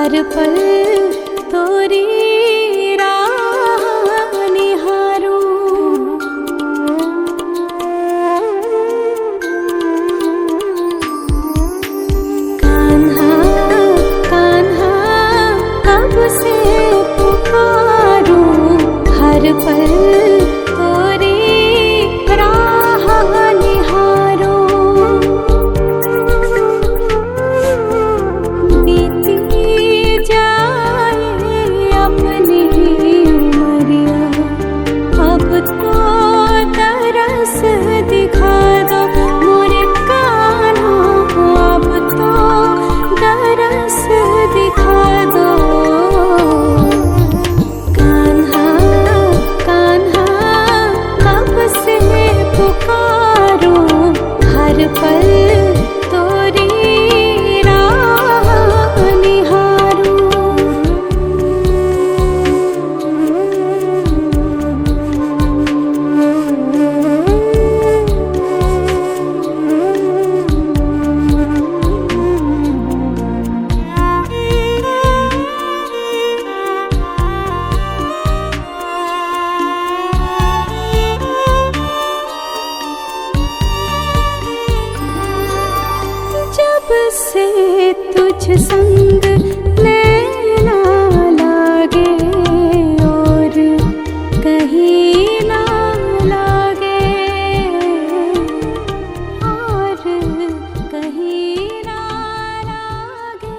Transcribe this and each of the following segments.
हर पल तोरी राह निहारूं। कान्हा कान्हा कब से पुकारूं, हर पल तोरी राह निहारूं। बीती जाए अपनी उमरिया, अब तो तरस दिखा दो मोरे कान्हा, अब तो तरस दिखा दो। कान्हा कान्हा कब से पुकारूं, हर पल तोरी राह निहारूं। जब से तुझ संग नैना लागे और कहीं ना लागे, और कहीं ना लागे।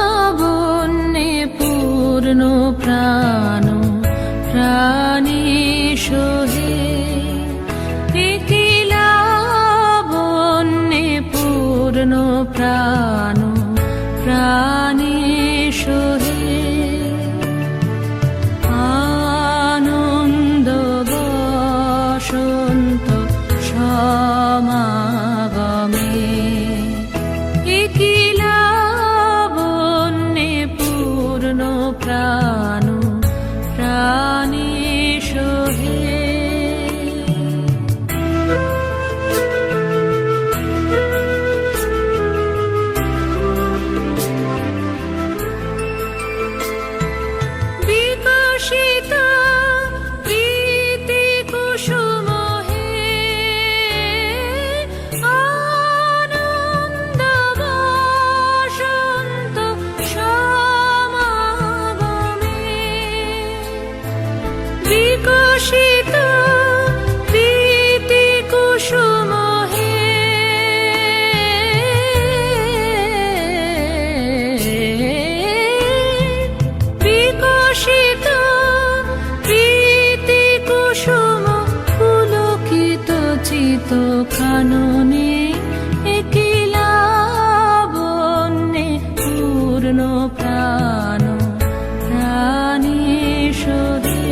লাবণ্যে পূর্ণ প্রাণ প্রাণী সোহে, একি লাবণ্যে পূর্ণ প্রাণ প্রাণী সোহে, আনন্দ বসন্ত সমাগমে, একি লাবণ্যে পূর্ণ প্রাণ প্রাণী সোহে। বিকশিত প্রীতি কুসুম হে, আনন্দ বসন্ত সমাগমে, বিকশিত প্রীতি কুসুম হে, বিকশিত প্রীতি কুসুম পুলকিত চিত কাননে, একি লাবণ্যে পূর্ণ প্রাণ প্রাণী সোহে।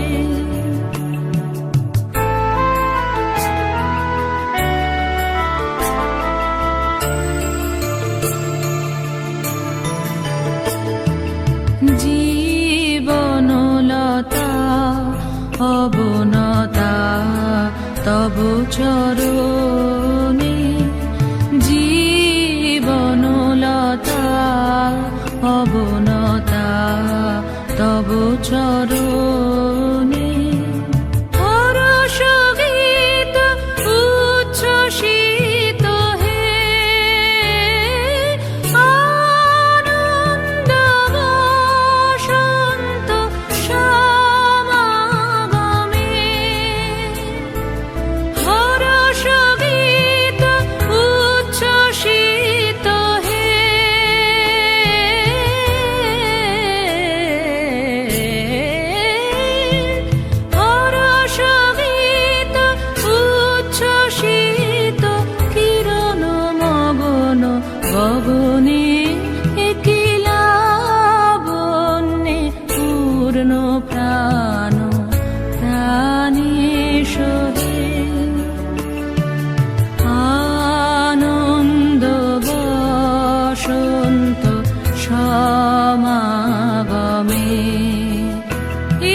জীবনলতা অবনতা তব চরণে, জীবনলতা অবনতা তব চরণে, হরষ গীত উচ্ছ্বসিত হে, আনন্দ বসন্ত সমাগমে, হরষ গীত উচ্ছ্বসিত হে, হরষ গীত উচ্ছ্বসিত কিরণ মগন গগনে, একি লাবণ্যে পূর্ণ প্রাণ প্রাণী সোহে, আনন্দ বসন্ত সমাগমে,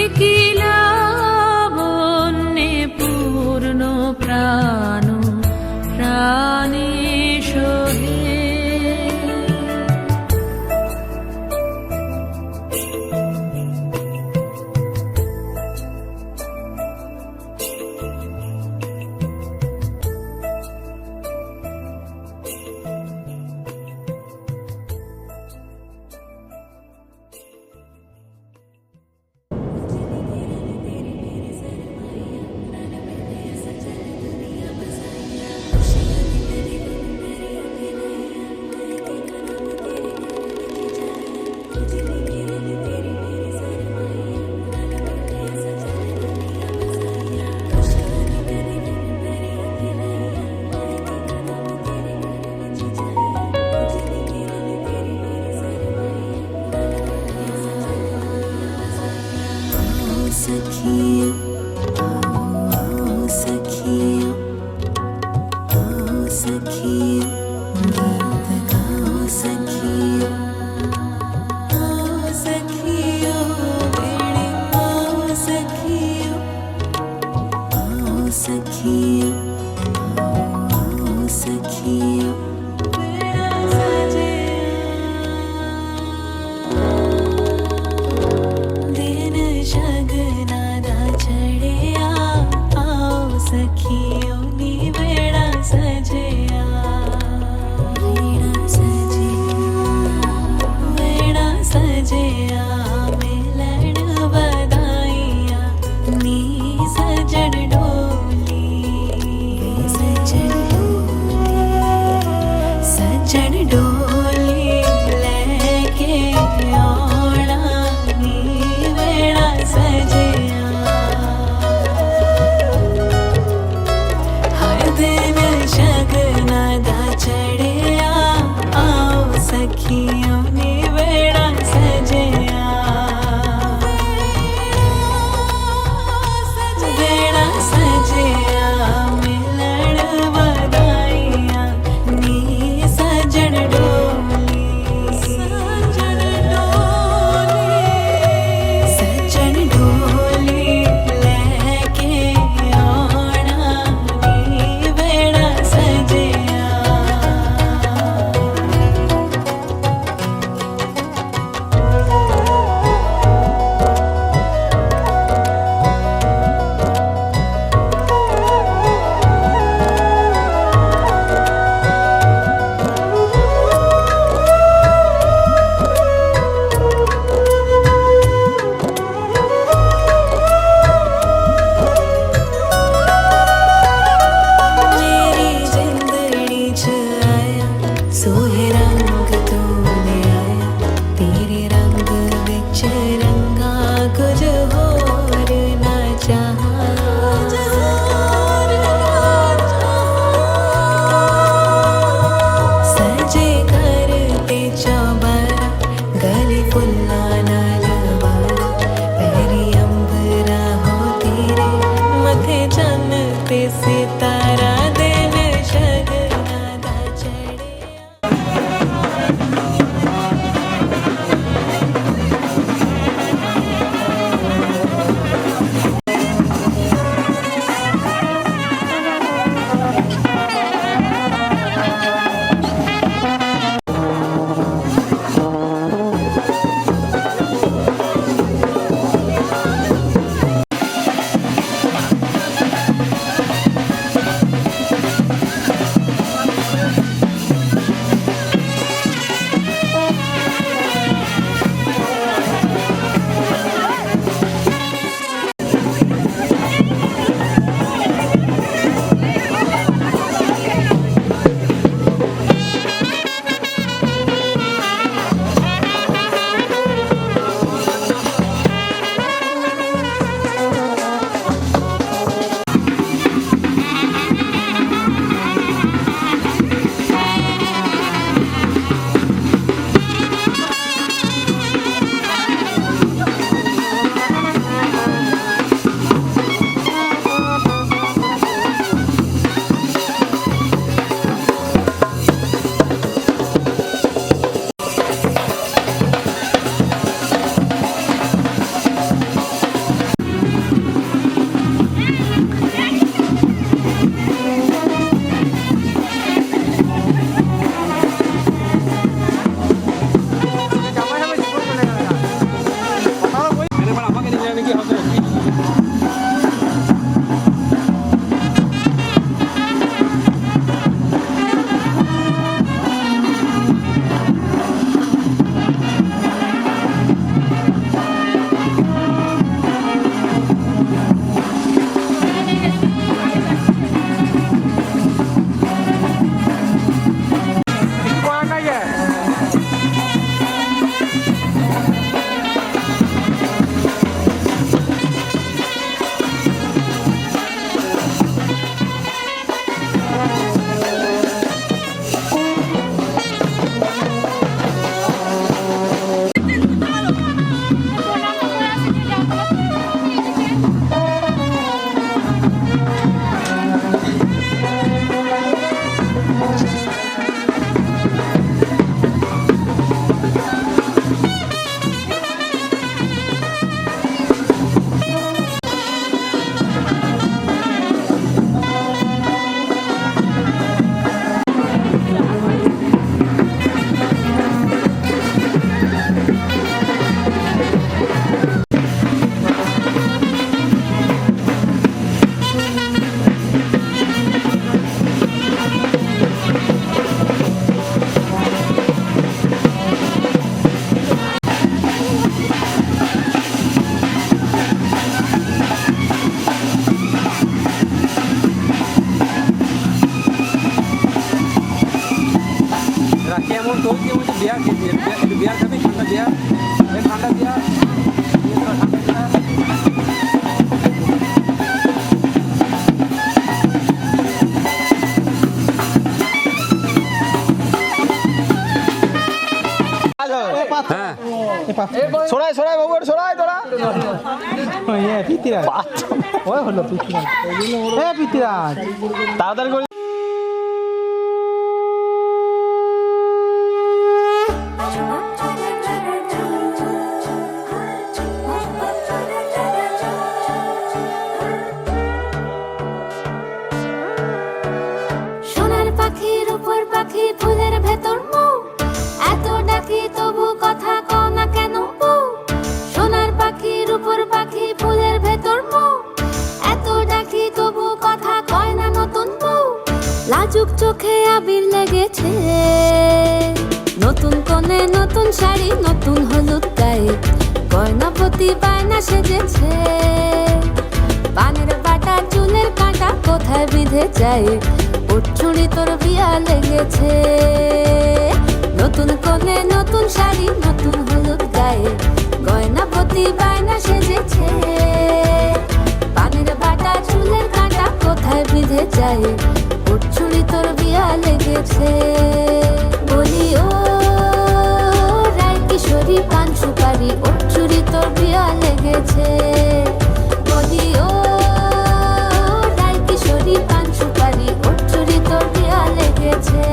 একি লাবণ্যে পূর্ণ প্রাণ প্রাণী সোহে। सखियों বিয়ার খাবি? ঠান্ডা বিয়ার, এই ঠান্ডা বিয়ার, ঠান্ডা বিয়ার। হ্যাঁ সরাই সরাই বাবু সরাই তোরা পিতিরাজ ওই হলো পিতিরাজ পিতিরাজ তাড়াতাড়ি করে সোনার পাখির উপর পাখি ফুলের ভেতর মৌ এত ডাকি তবু কথা কও না কেন বউ সোনার পাখির উপর পাখি ফুলের ভেতর মৌ এত ডাকি তবু কথা কয় না নতুন বউ লাজুক চোখে আবির লেগেছে নতুন কোণে নতুন শাড়ি নতুন হলুদ গায়ে গয়না প্রতি বায়না সেজেছে পানের বাটা চুলের কাঁটা কোথায় বিঁধে যায় ওর চুড়ি তোর বিয়া লেগেছে নতুন কোণে নতুন শাড়ি নতুন হলুদ গায়ে গয়না প্রতি বায়না সেজেছে পানের বাটা চুলের কাঁটা কোথায় বিঁধে যায় ওর চুড়ি তোর বিয়া লেগেছে বলি ও রায় কিশোরী পান সুপারি ওর চুড়ি তোর বিয়া লেগেছে বলি ও রায় কিশোরী পান সুপারি ওর চুড়ি তোর বিয়া লেগেছে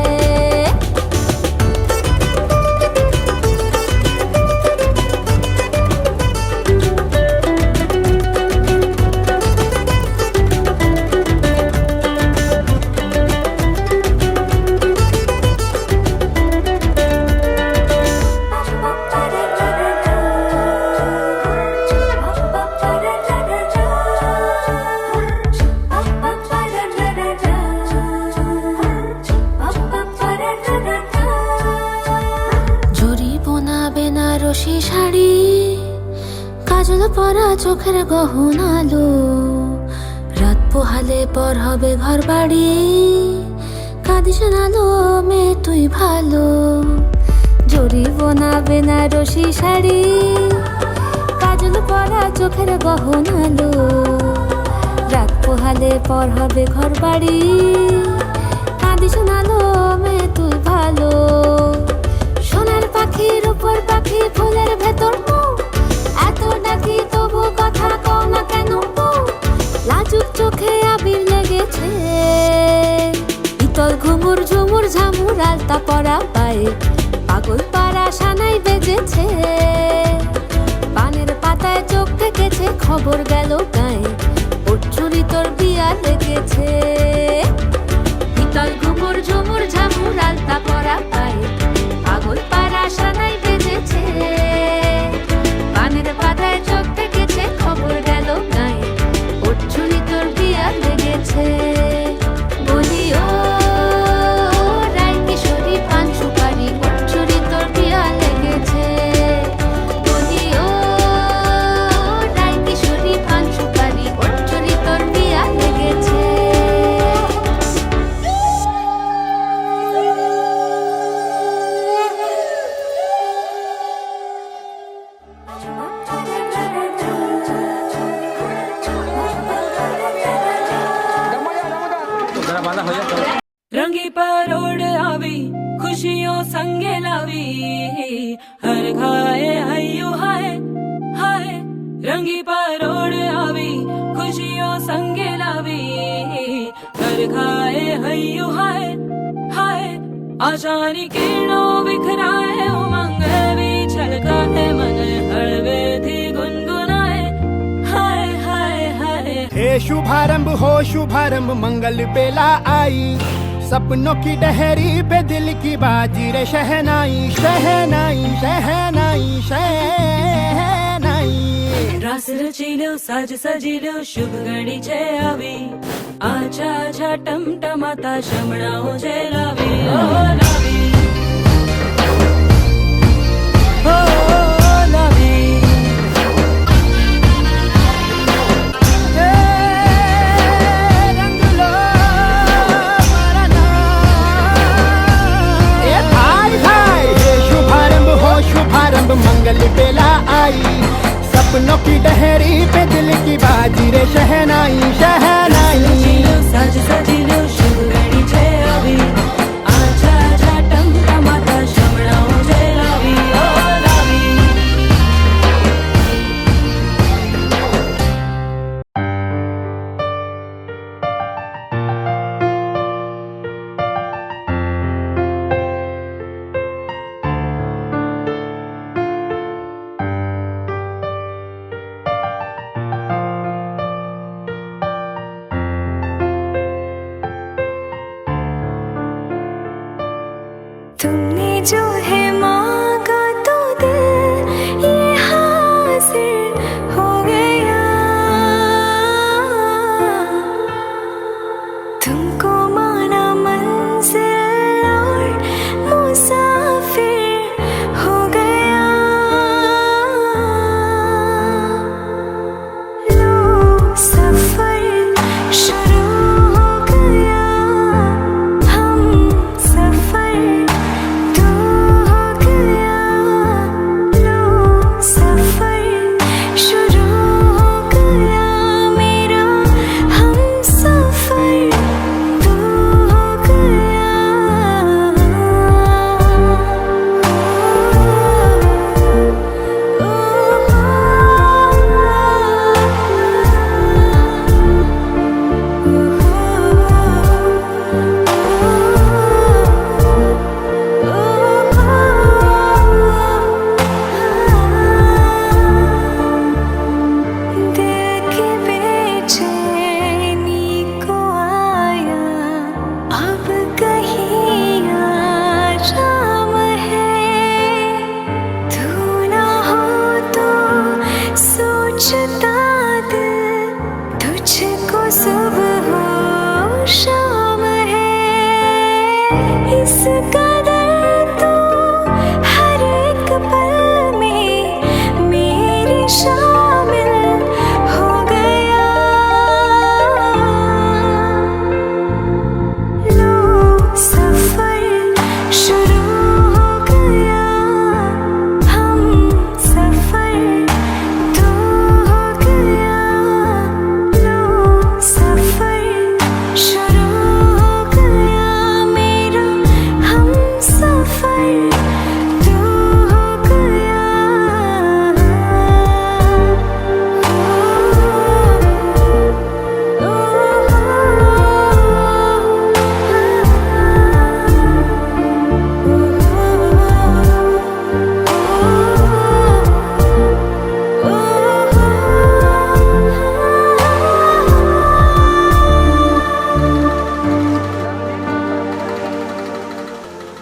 বেনারসি শাড়ি কাজল পরা চোখের গহনা আলো রাত পোহালে পর হবে ঘর বাড়ি কাঁদিস না লো মেয়ে তুই ভালো জরি বোনা বেনারসি শাড়ি কাজল পরা চোখের গহনা আলো রাত পোহালে পর হবে ঘর বাড়ি কাঁদিস না লো মেয়ে তুই ভালো সোনার পাখির উপর পাখি ফুলের ভেতর মৌ এত ডাকি তবু কথা কও না কেন বউ লাজুক চোখে আবির লেগেছে ইতল ঘুমুর ঝুমুর ঝামুর আলতা পরা পায়ে পাগল পাড়া সানাই বেজেছে পানের পাতায় চোখ থেকেছে খবর গেল গায়ে ওর চুরি তোর বিয়া লেগেছে ইতল ঘুমুর ঝুমুর ঝামুর আলতা পরা পায়ে পাগল পাড়া সানাই বেজেছে পানের পাতায় চোখ থেকেছে খবর গেল গায়ে ওর চুরি তোর বিয়া লেগেছে বলি ও রায় কিশোরী পান সুপারি ওর চুরি তোর বিয়া লেগেছে বলি ও রায় কিশোরী পান সুপারি ওর চুরি তোর বিয়া লেগেছে जरा बांधा हो जाए रंगी परोड़ आवी खुशियों संगे लावी हर घाए हयू हाय हाय रंगी परोड़ आवी खुशियों संगे लावी हर घाए हयू हाय हाय आशानी किरणों बिखराए उमंग भी छलकाए मन हड़वे थी गुनगुनाए हाय हाय हाय हे शुभारंभ मंगल बेला आई सपनों की डहरी पे दिल की बाजी रे शहनाई शहनाई शहनाई शहनाई रास रचिलो साज सजिलो शुभ घड़ी छे आवी आछा आछा टमटमाता शमणाओ छे लावी ओ लावी ओ लावी सपनों की डहरी पे दिल की बाजी रे शहनाई सजी शहनाई लो साज सजी लो शुभ घड़ी છે આવી આછા આછા ટમટમાતા શમણાઓ છે લાવી ઓ લાવી तुमने जो है मांगा तो दिल ये हासिल हो गया तुमको माना मंजिल और मुसाफिर हो गया लो सफर शुरू हो गया हम सफर तो हो गया लो सफर शुरू हो गया मेरा हम सफर तो हो दिल की बेचैनी को आया अब कहीं आराम है तू ना हो तो सोचता दिल तुझको सुबह हो शाम है इस कदर तो हर एक पल में मेरी शामिल हो गया लो सफर शुरू हो गया हम सफर तो हो गया लो सफर शुरू हो गया मेरा हम सफर